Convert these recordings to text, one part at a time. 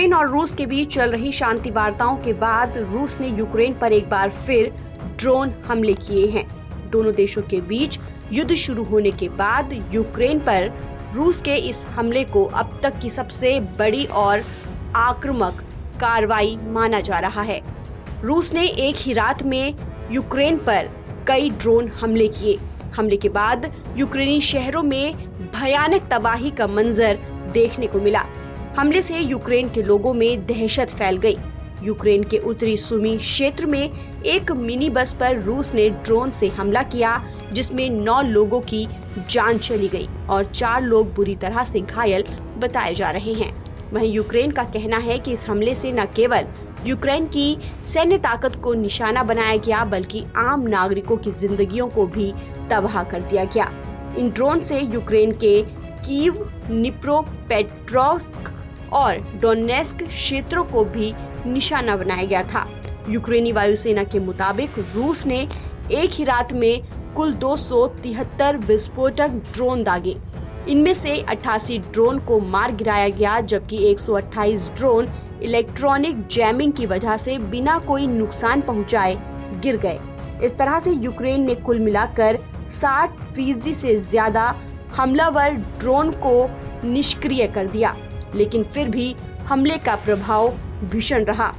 Ukraine और रूस के बीच चल रही शांति वार्ताओं के बाद रूस ने यूक्रेन पर एक बार फिर ड्रोन हमले किए हैं। दोनों देशों के बीच युद्ध शुरू होने के बाद यूक्रेन पर रूस के इस हमले को अब तक की सबसे बड़ी और आक्रामक कार्रवाई माना जा रहा है। रूस ने एक ही रात में यूक्रेन पर कई ड्रोन हमले किए। हमले के बाद यूक्रेनी शहरों में भयानक तबाही का मंजर देखने को मिला। हमले से यूक्रेन के लोगों में दहशत फैल गई। यूक्रेन के उत्तरी सुमी क्षेत्र में एक मिनी बस पर रूस ने ड्रोन से हमला किया, जिसमें 9 लोगों की जान चली गई और 4 लोग बुरी तरह से घायल बताए जा रहे हैं। वहीं यूक्रेन का कहना है कि इस हमले से न केवल यूक्रेन की सैन्य ताकत को निशाना बनाया गया, बल्कि आम नागरिकों की जिंदगियों को भी तबाह कर दिया गया। इन ड्रोन से यूक्रेन के कीव, निप्रोपेट्रोव्स्क और डोनेस्क क्षेत्रों को भी निशाना बनाया गया था। यूक्रेनी वायुसेना के मुताबिक रूस ने एक ही रात में कुल 273 विस्फोटक ड्रोन दागे। इनमें से 88 ड्रोन को मार गिराया गया, जबकि 128 ड्रोन इलेक्ट्रॉनिक जैमिंग की वजह से बिना कोई नुकसान पहुंचाए गिर गए। इस तरह से यूक्रेन ने कुल मिलाकर 60% से ज्यादा हमलावर ड्रोन को निष्क्रिय कर दिया, लेकिन फिर भी हमले का प्रभाव भीषण रहा।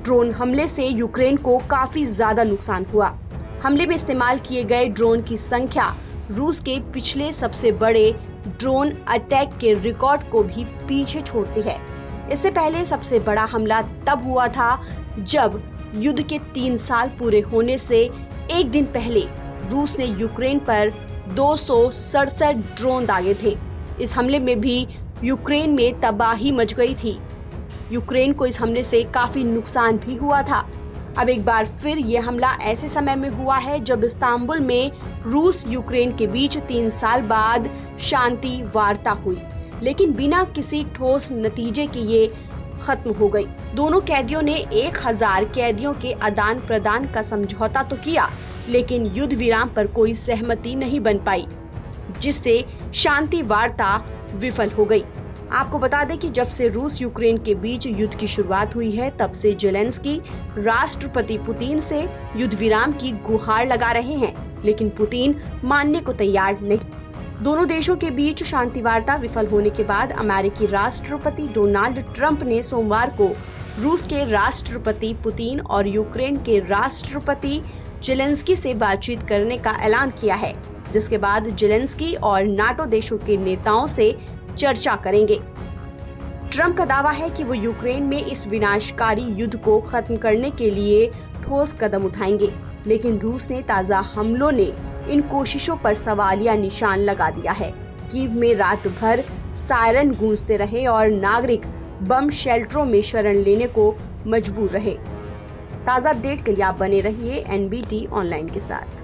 ड्रोन हमले से यूक्रेन को काफी ज्यादा नुकसान हुआ। हमले में इस्तेमाल किए गए ड्रोन की संख्या रूस के पिछले सबसे बड़े ड्रोन अटैक के रिकॉर्ड को भी पीछे छोड़ती है। इससे पहले सबसे बड़ा हमला तब हुआ था जब युद्ध के 3 साल पूरे होने से एक दिन पहले रूस ने यूक्रेन पर 267 ड्रोन दागे थे। इस हमले में भी यूक्रेन में तबाही मच गई थी। यूक्रेन को इस हमले से काफी नुकसान भी हुआ था। अब एक बार फिर ये हमला ऐसे समय में हुआ है जब इस्तांबुल में रूस यूक्रेन के बीच 3 साल बाद शांति वार्ता हुई, लेकिन बिना किसी ठोस नतीजे के ये खत्म हो गई। दोनों कैदियों ने 1000 कैदियों के आदान प्रदान का समझौता तो किया, लेकिन युद्ध विराम पर कोई सहमति नहीं बन पाई, जिससे शांति वार्ता विफल हो गई। आपको बता दें कि जब से रूस यूक्रेन के बीच युद्ध की शुरुआत हुई है, तब से जेलेंस्की राष्ट्रपति पुतिन से युद्ध विराम की गुहार लगा रहे हैं, लेकिन पुतिन मानने को तैयार नहीं। दोनों देशों के बीच शांति वार्ता विफल होने के बाद अमेरिकी राष्ट्रपति डोनाल्ड ट्रंप ने सोमवार को रूस के राष्ट्रपति पुतिन और यूक्रेन के राष्ट्रपति जेलेंस्की से बातचीत करने का ऐलान किया है, जिसके बाद जेलेंस्की और नाटो देशों के नेताओं से चर्चा करेंगे। ट्रंप का दावा है कि वो यूक्रेन में इस विनाशकारी युद्ध को खत्म करने के लिए ठोस कदम उठाएंगे, लेकिन रूस ने ताजा हमलों ने इन कोशिशों पर सवालिया निशान लगा दिया है। कीव में रात भर सायरन गूंजते रहे और नागरिक बम शेल्टरों में शरण लेने को मजबूर रहे। ताजा अपडेट के लिए आप बने रहिए NBT ऑनलाइन के साथ।